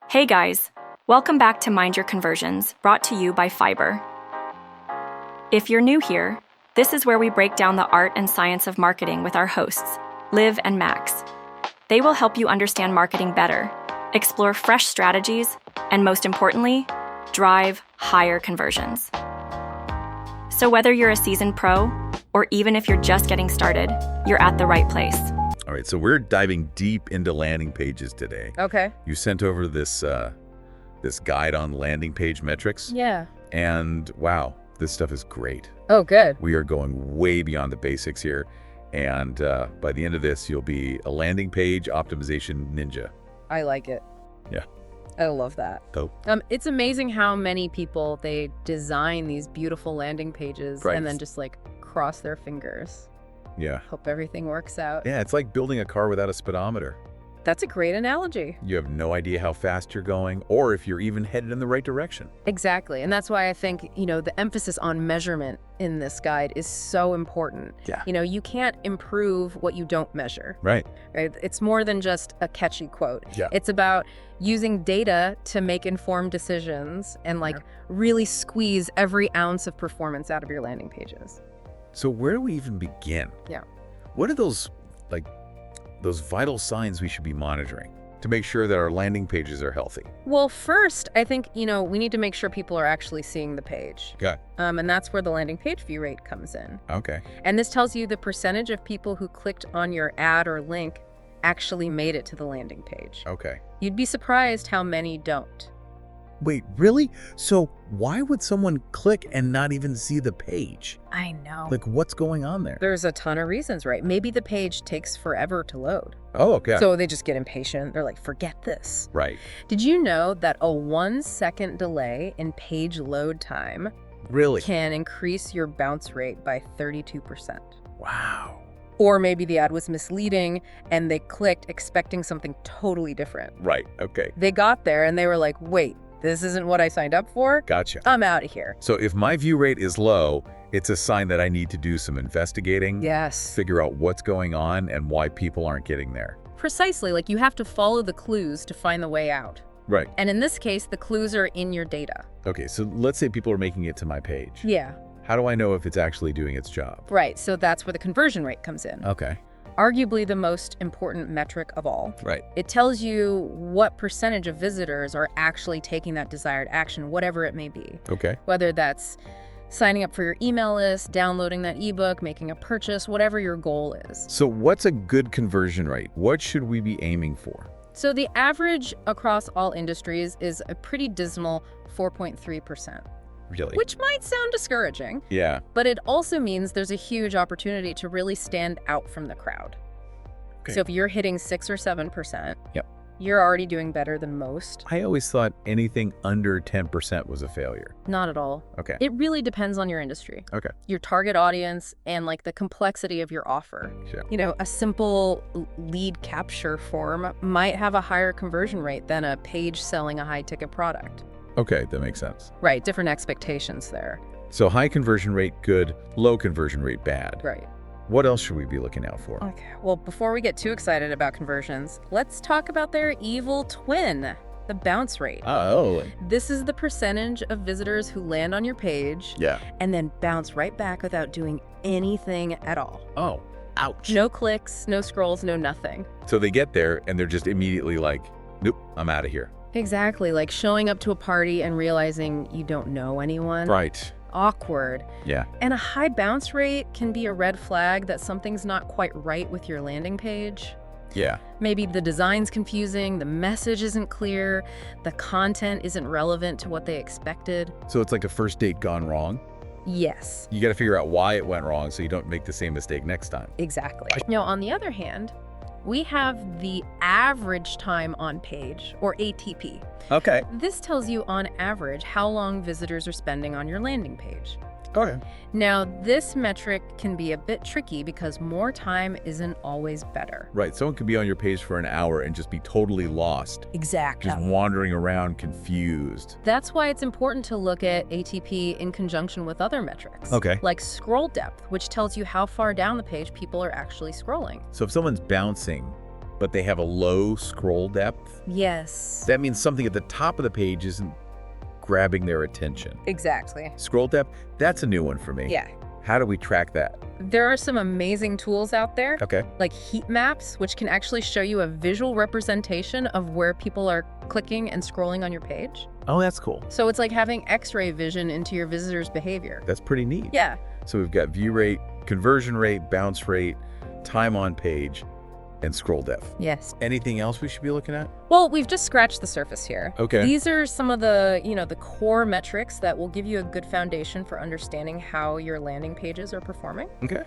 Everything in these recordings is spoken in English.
Hey guys, welcome back to Mind Your Conversions, brought to you by Fibr. If you're new here, this is where we break down the art and science of marketing with our hosts, Liv and Max. They will help you understand marketing better, explore fresh strategies, and most importantly, drive higher conversions. So whether you're a seasoned pro, or even if you're just getting started, you're at the right place. All right, so we're diving deep into landing pages today. Okay. You sent over this guide on landing page metrics. Yeah. And wow, this stuff is great. Oh, good. We are going way beyond the basics here. And by the end of this, you'll be a landing page optimization ninja. I like it. Yeah. I love that. Dope. It's amazing how many people, they design these beautiful landing pages Right. and then just like cross their fingers. Yeah. Hope everything works out. Yeah, it's like building a car without a speedometer. That's a great analogy. You have no idea how fast you're going or if you're even headed in the right direction. Exactly. And that's why I think, the emphasis on measurement in this guide is so important. Yeah. You can't improve what you don't measure. Right. Right? It's more than just a catchy quote. Yeah. It's about using data to make informed decisions and really squeeze every ounce of performance out of your landing pages. So where do we even begin? Yeah. What are those vital signs we should be monitoring to make sure that our landing pages are healthy? Well, first, I think, we need to make sure people are actually seeing the page. Okay. And that's where the landing page view rate comes in. Okay. And this tells you the percentage of people who clicked on your ad or link actually made it to the landing page. Okay. You'd be surprised how many don't. Wait, really? So why would someone click and not even see the page? I know. Like, what's going on there? There's a ton of reasons, right? Maybe the page takes forever to load. Oh, okay. So they just get impatient. They're like, forget this. Right. Did you know that a 1-second delay in page load time Really? can increase your bounce rate by 32%? Wow. Or maybe the ad was misleading and they clicked expecting something totally different. Right. Okay. They got there and they were like, wait, this isn't what I signed up for? Gotcha. I'm out of here. So if my view rate is low, it's a sign that I need to do some investigating. Yes. Figure out what's going on and why people aren't getting there. Precisely. Like, you have to follow the clues to find the way out. Right. And in this case, the clues are in your data. Okay, so let's say people are making it to my page. Yeah. How do I know if it's actually doing its job? Right. So that's where the conversion rate comes in. Okay. Arguably the most important metric of all. Right. It tells you what percentage of visitors are actually taking that desired action, whatever it may be. Okay. Whether that's signing up for your email list, downloading that ebook, making a purchase, whatever your goal is. So what's a good conversion rate? What should we be aiming for? So the average across all industries is a pretty dismal 4.3%. Really? Which might sound discouraging, Yeah. but it also means there's a huge opportunity to really stand out from the crowd. Okay. So if you're hitting 6 or 7%, Yep. you're already doing better than most. I always thought anything under 10% was a failure. Not at all. Okay. It really depends on your industry, Okay. your target audience, and the complexity of your offer. Sure. A simple lead capture form might have a higher conversion rate than a page selling a high-ticket product. Okay, that makes sense. Right, different expectations there. So high conversion rate, good. Low conversion rate, bad. Right. What else should we be looking out for? Okay, well, before we get too excited about conversions, let's talk about their evil twin, the bounce rate. Oh. This is the percentage of visitors who land on your page Yeah. and then bounce right back without doing anything at all. Oh. Ouch. No clicks, no scrolls, no nothing. So they get there and they're just immediately like, nope, I'm out of here. Exactly, like showing up to a party and realizing you don't know anyone. Right. Awkward. Yeah. And a high bounce rate can be a red flag that something's not quite right with your landing page. Yeah. Maybe the design's confusing, the message isn't clear, the content isn't relevant to what they expected. So it's like a first date gone wrong. Yes, You got to figure out why it went wrong so you don't make the same mistake next time. exactly. Now, on the other hand, we have the average time on page, or ATP. Okay. This tells you on average how long visitors are spending on your landing page. Okay. Now, this metric can be a bit tricky because more time isn't always better. Right. Someone could be on your page for an hour and just be totally lost. Exactly. Just wandering around confused. That's why it's important to look at ATP in conjunction with other metrics. Okay. Like scroll depth, which tells you how far down the page people are actually scrolling. So if someone's bouncing but they have a low scroll depth. Yes. That means something at the top of the page isn't grabbing their attention. Exactly. Scroll depth, that's a new one for me. Yeah. How do we track that? There are some amazing tools out there, Okay. like heat maps, which can actually show you a visual representation of where people are clicking and scrolling on your page. Oh, that's cool. So it's like having X-ray vision into your visitors' behavior. That's pretty neat. Yeah. So we've got view rate, conversion rate, bounce rate, time on page, and scroll depth. Yes. Anything else we should be looking at? Well, we've just scratched the surface here. Okay. These are some of the, the core metrics that will give you a good foundation for understanding how your landing pages are performing. Okay.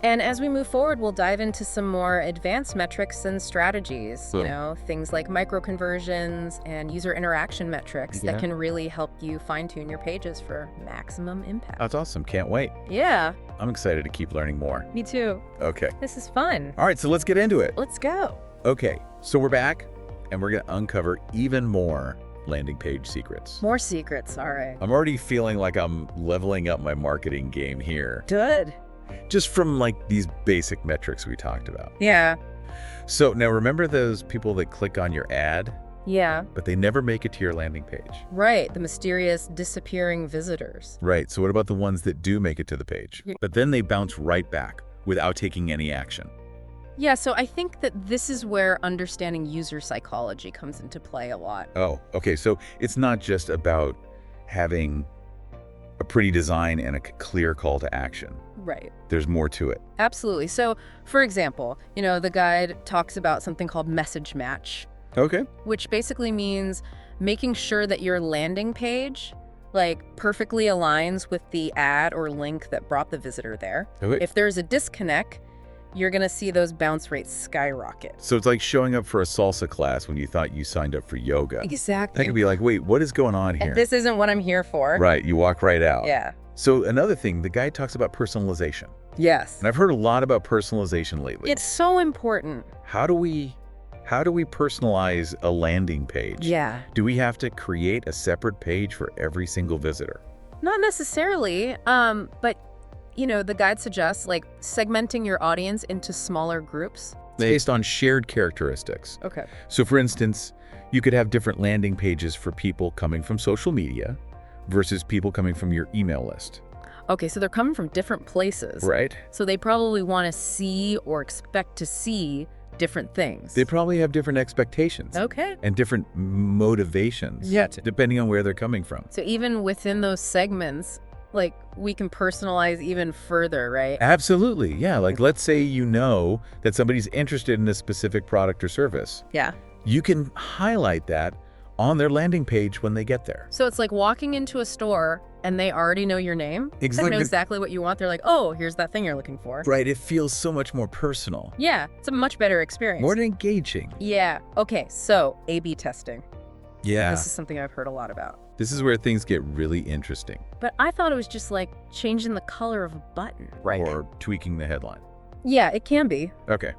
And as we move forward, we'll dive into some more advanced metrics and strategies, Cool. Things like micro conversions and user interaction metrics Yeah. that can really help you fine-tune your pages for maximum impact. That's awesome. Can't wait. Yeah, I'm excited to keep learning more. me too. Okay. This is fun. All right, so let's get into it. Let's go. Okay, so we're back, and we're going to uncover even more landing page secrets. More secrets, all right. I'm already feeling like I'm leveling up my marketing game here, Good. just from like these basic metrics we talked about. Yeah. So now remember those people that click on your ad, Yeah. but they never make it to your landing page? Right, the mysterious disappearing visitors. Right, so what about the ones that do make it to the page, but then they bounce right back without taking any action? Yeah, so I think that this is where understanding user psychology comes into play a lot. Oh, okay, so it's not just about having a pretty design and a clear call to action. Right. There's more to it. Absolutely. So, for example, the guide talks about something called message match, Okay. which basically means making sure that your landing page perfectly aligns with the ad or link that brought the visitor there. Okay. If there's a disconnect, you're going to see those bounce rates skyrocket. So it's like showing up for a salsa class when you thought you signed up for yoga. Exactly. That could be like, wait, what is going on here? This isn't what I'm here for. Right, you walk right out. Yeah. So another thing, the guide talks about personalization. Yes. And I've heard a lot about personalization lately. It's so important. How do we personalize a landing page? Yeah. Do we have to create a separate page for every single visitor? Not necessarily, but the guide suggests segmenting your audience into smaller groups. Based on shared characteristics. Okay. So for instance, you could have different landing pages for people coming from social media versus people coming from your email list. Okay, so they're coming from different places. Right. So they probably want to see or expect to see different things. They probably have different expectations. Okay. And different motivations. Yeah. Depending on where they're coming from. So even within those segments, we can personalize even further, right? Absolutely. Yeah. Like let's say you know that somebody's interested in a specific product or service. Yeah. You can highlight that on their landing page when they get there. So it's like walking into a store and they already know your name. Exactly. They know exactly what you want. They're like, oh, here's that thing you're looking for. Right. It feels so much more personal. Yeah, it's a much better experience. More engaging. Yeah. Okay, so A/B testing. Yeah. This is something I've heard a lot about. This is where things get really interesting. But I thought it was just like changing the color of a button. Or tweaking the headline. Yeah, it can be. Okay.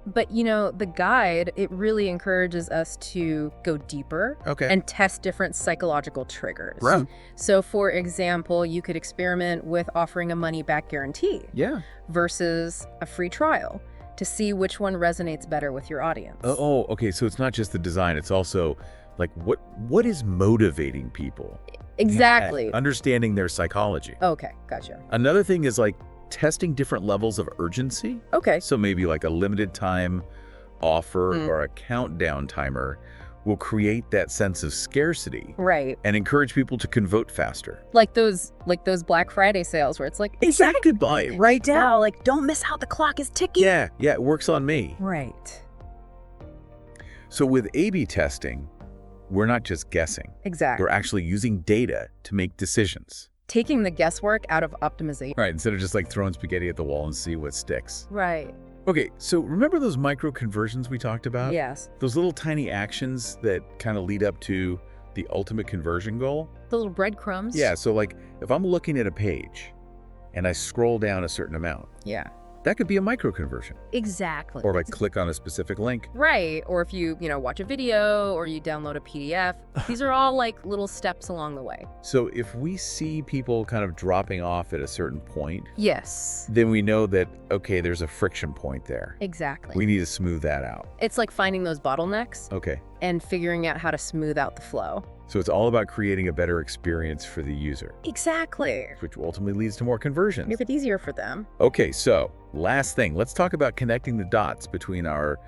But the guide, it really encourages us to go deeper Okay. and test different psychological triggers. Right. So for example, you could experiment with offering a money-back guarantee Yeah. versus a free trial to see which one resonates better with your audience. Oh, okay. So it's not just the design. It's also like what is motivating people? Exactly. Understanding their psychology. Okay, gotcha. Another thing is like testing different levels of urgency. Okay. So maybe like a limited time offer or a countdown timer will create that sense of scarcity Right. and encourage people to convert faster. Like those Black Friday sales where it's like, Exactly. Buy right now, don't miss how the clock is ticking. Yeah, it works on me. Right. So with A/B testing, we're not just guessing. Exactly. We're actually using data to make decisions. Taking the guesswork out of optimization. Right, instead of just like throwing spaghetti at the wall and see what sticks. Right. Okay, so remember those micro conversions we talked about? Yes. Those little tiny actions that kind of lead up to the ultimate conversion goal? The little breadcrumbs. Yeah, so like if I'm looking at a page and I scroll down a certain amount, Yeah. That could be a micro conversion. Exactly. Or if I click on a specific link. Right. Or if you watch a video or you download a PDF. These are all like little steps along the way. So if we see people kind of dropping off at a certain point, Yes. then we know that, okay, there's a friction point there. Exactly. We need to smooth that out. It's like finding those bottlenecks Okay. and figuring out how to smooth out the flow. So it's all about creating a better experience for the user, Exactly. which ultimately leads to more conversions. Make it easier for them. Okay, so last thing, let's talk about connecting the dots between our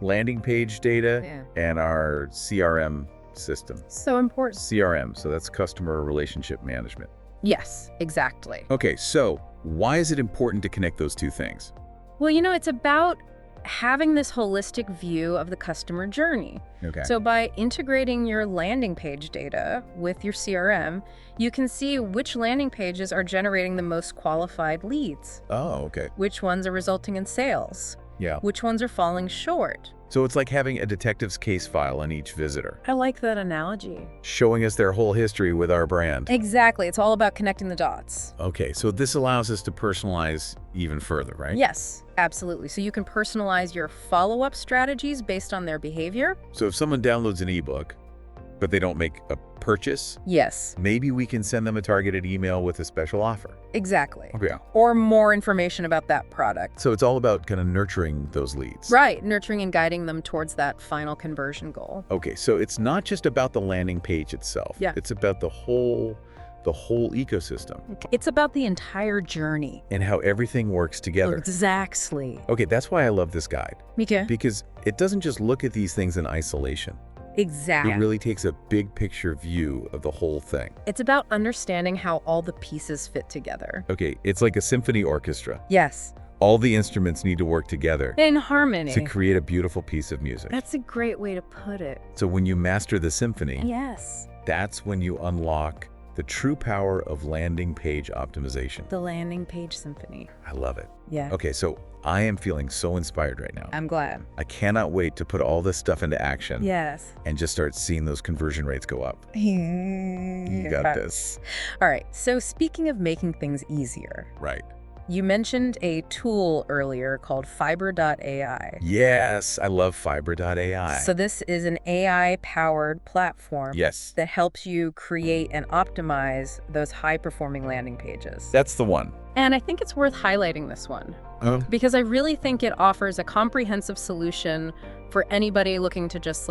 landing page data and our CRM system. So important. CRM, so that's customer relationship management. Yes, exactly. Okay, so why is it important to connect those two things? Well, it's about having this holistic view of the customer journey. Okay. So by integrating your landing page data with your CRM, you can see which landing pages are generating the most qualified leads, Oh, okay. which ones are resulting in sales, Yeah. which ones are falling short. So it's like having a detective's case file on each visitor, I like that analogy. showing us their whole history with our brand. Exactly. It's all about connecting the dots. Okay, so this allows us to personalize even further, right? Yes, absolutely. So you can personalize your follow-up strategies based on their behavior. So if someone downloads an ebook, but they don't make a purchase, Yes, maybe we can send them a targeted email with a special offer. exactly. Okay. Or more information about that product. So it's all about kind of nurturing those leads. Right, nurturing and guiding them towards that final conversion goal. Okay, so it's not just about the landing page itself. Yeah. It's about the whole ecosystem It's about the entire journey. and how everything works together. Exactly. Okay, that's why I love this guide, Me too. because it doesn't just look at these things in isolation. Exactly. It really takes a big picture view of the whole thing. It's about understanding how all the pieces fit together. Okay, it's like a symphony orchestra. Yes. All the instruments need to work together In harmony. to create a beautiful piece of music. That's a great way to put it. So when you master the symphony, Yes. that's when you unlock the true power of landing page optimization. The landing page symphony. I love it. Yeah. Okay, so I am feeling so inspired right now. I'm glad. I cannot wait to put all this stuff into action Yes. and just start seeing those conversion rates go up. You got this. All right. So speaking of making things easier, Right. you mentioned a tool earlier called Fiber.ai. Yes, I love Fiber.ai. So this is an AI-powered platform Yes, that helps you create and optimize those high-performing landing pages. that's the one. And I think it's worth highlighting this one because I really think it offers a comprehensive solution for anybody looking to just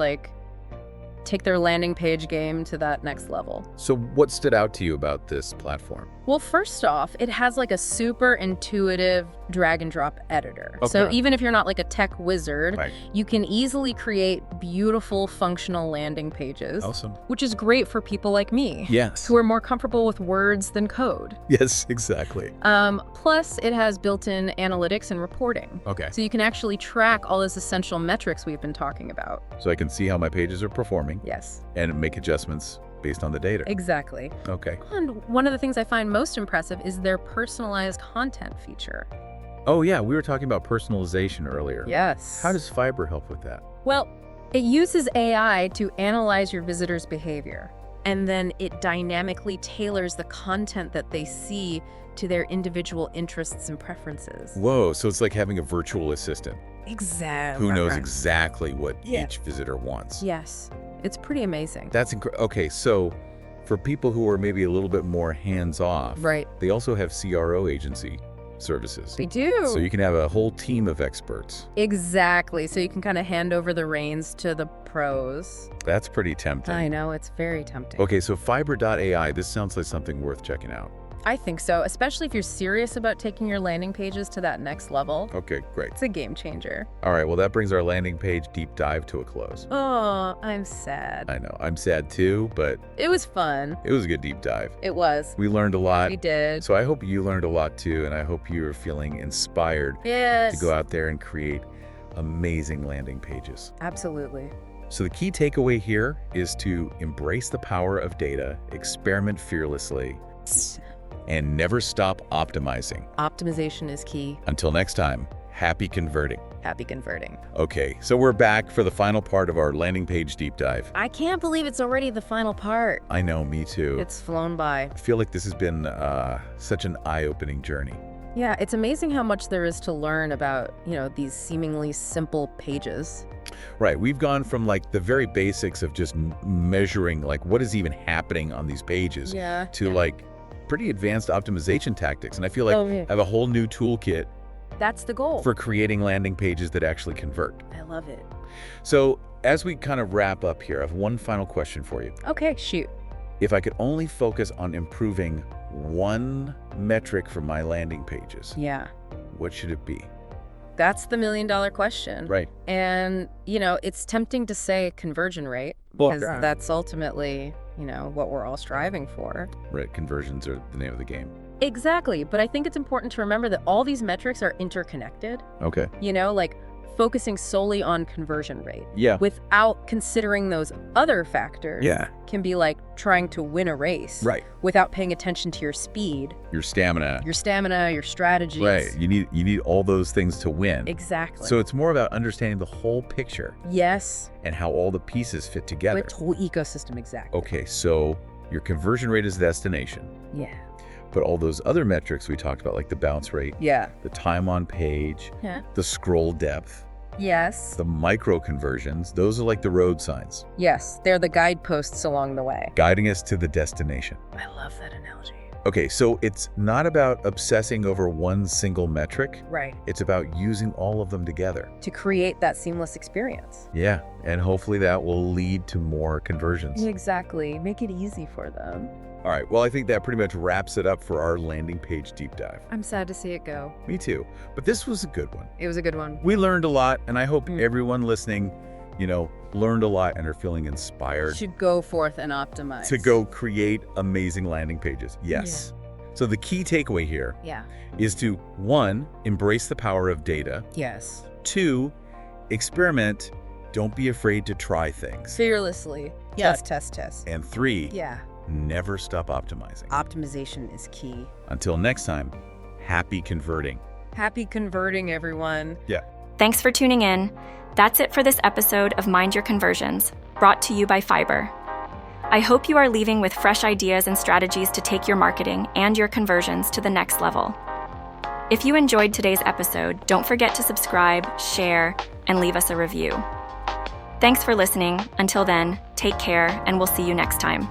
take their landing page game to that next level. So what stood out to you about this platform? Well, first off, it has a super intuitive drag and drop editor. So Okay. even if you're not a tech wizard, Right. you can easily create beautiful functional landing pages, Awesome. which is great for people like me Yes. who are more comfortable with words than code. Yes, exactly. Plus, it has built-in analytics and reporting. Okay. So you can actually track all those essential metrics we've been talking about. So I can see how my pages are performing Yes, and make adjustments based on the data. exactly. Okay. And one of the things I find most impressive is their personalized content feature. Oh yeah, we were talking about personalization earlier. Yes. How does Fiber help with that? Well, it uses AI to analyze your visitors' behavior, and then it dynamically tailors the content that they see to their individual interests and preferences. Whoa, so it's like having a virtual assistant Exactly. who knows exactly what Yeah. each visitor wants. Yes. It's pretty amazing. That's okay, so for people who are maybe a little bit more hands-off, Right. they also have CRO agency services. They do. So you can have a whole team of experts. Exactly. So you can kind of hand over the reins to the pros. That's pretty tempting. I know, it's very tempting. Okay, so Fiber.ai, this sounds like something worth checking out. I think so, especially if you're serious about taking your landing pages to that next level. Okay, great. It's a game changer. All right, well, that brings our landing page deep dive to a close. Oh, I'm sad. I know, I'm sad too, but It was fun. it was a good deep dive. It was. We learned a lot. We did. So I hope you learned a lot too, and I hope you're feeling inspired Yes. to go out there and create amazing landing pages. Absolutely. So the key takeaway here is to embrace the power of data, experiment fearlessly, and never stop optimizing. Optimization is key. Until next time, happy converting. Happy converting. Okay, so we're back for the final part of our landing page deep dive. I can't believe it's already the final part. I know, me too. It's flown by. I feel like this has been such an eye-opening journey. Yeah, it's amazing how much there is to learn about, these seemingly simple pages. Right. We've gone from like the very basics of just measuring like what is even happening on these pages to like pretty advanced optimization tactics. And I feel like I have a whole new toolkit That's the goal. for creating landing pages that actually convert. I love it. So as we kind of wrap up here, I have one final question for you. Okay, shoot. If I could only focus on improving one metric for my landing pages, Yeah. what should it be? That's the million-dollar question. Right. And, it's tempting to say conversion rate Well, because that's ultimately, what we're all striving for. Right. Conversions are the name of the game. Exactly. But I think it's important to remember that all these metrics are interconnected. Okay. Like focusing solely on conversion rate Yeah. without considering those other factors can be like trying to win a race Right. without paying attention to your speed, Your stamina. your strategies. Right. You need all those things to win. Exactly. So it's more about understanding the whole picture Yes. and how all the pieces fit together. With whole ecosystem, exactly. Okay, so your conversion rate is the destination, Yeah. but all those other metrics we talked about, like the bounce rate, Yeah. the time on page, Yeah. the scroll depth, Yes. the micro conversions, those are like the road signs, Yes. They're the guideposts along the way. guiding us to the destination. I love that analogy. Okay, so it's not about obsessing over one single metric. Right. It's about using all of them together. To create that seamless experience. Yeah, and hopefully that will lead to more conversions. Exactly. Make it easy for them. All right, well, I think that pretty much wraps it up for our landing page deep dive. I'm sad to see it go. Me too, but this was a good one. It was a good one. We learned a lot, and I hope everyone listening, learned a lot and are feeling inspired Should go forth and optimize. to go create amazing landing pages. Yes. So the key takeaway here Yeah. is to, 1, embrace the power of data. Yes. 2, experiment. Don't be afraid to try things. Fearlessly. Yeah. Test. And 3, Yeah. never stop optimizing. Optimization is key. Until next time, happy converting. Happy converting, everyone. Thanks for tuning in. That's it for this episode of Mind Your Conversions, brought to you by Fibr. I hope you are leaving with fresh ideas and strategies to take your marketing and your conversions to the next level. If you enjoyed today's episode, don't forget to subscribe, share, and leave us a review. Thanks for listening. Until then, take care, and we'll see you next time.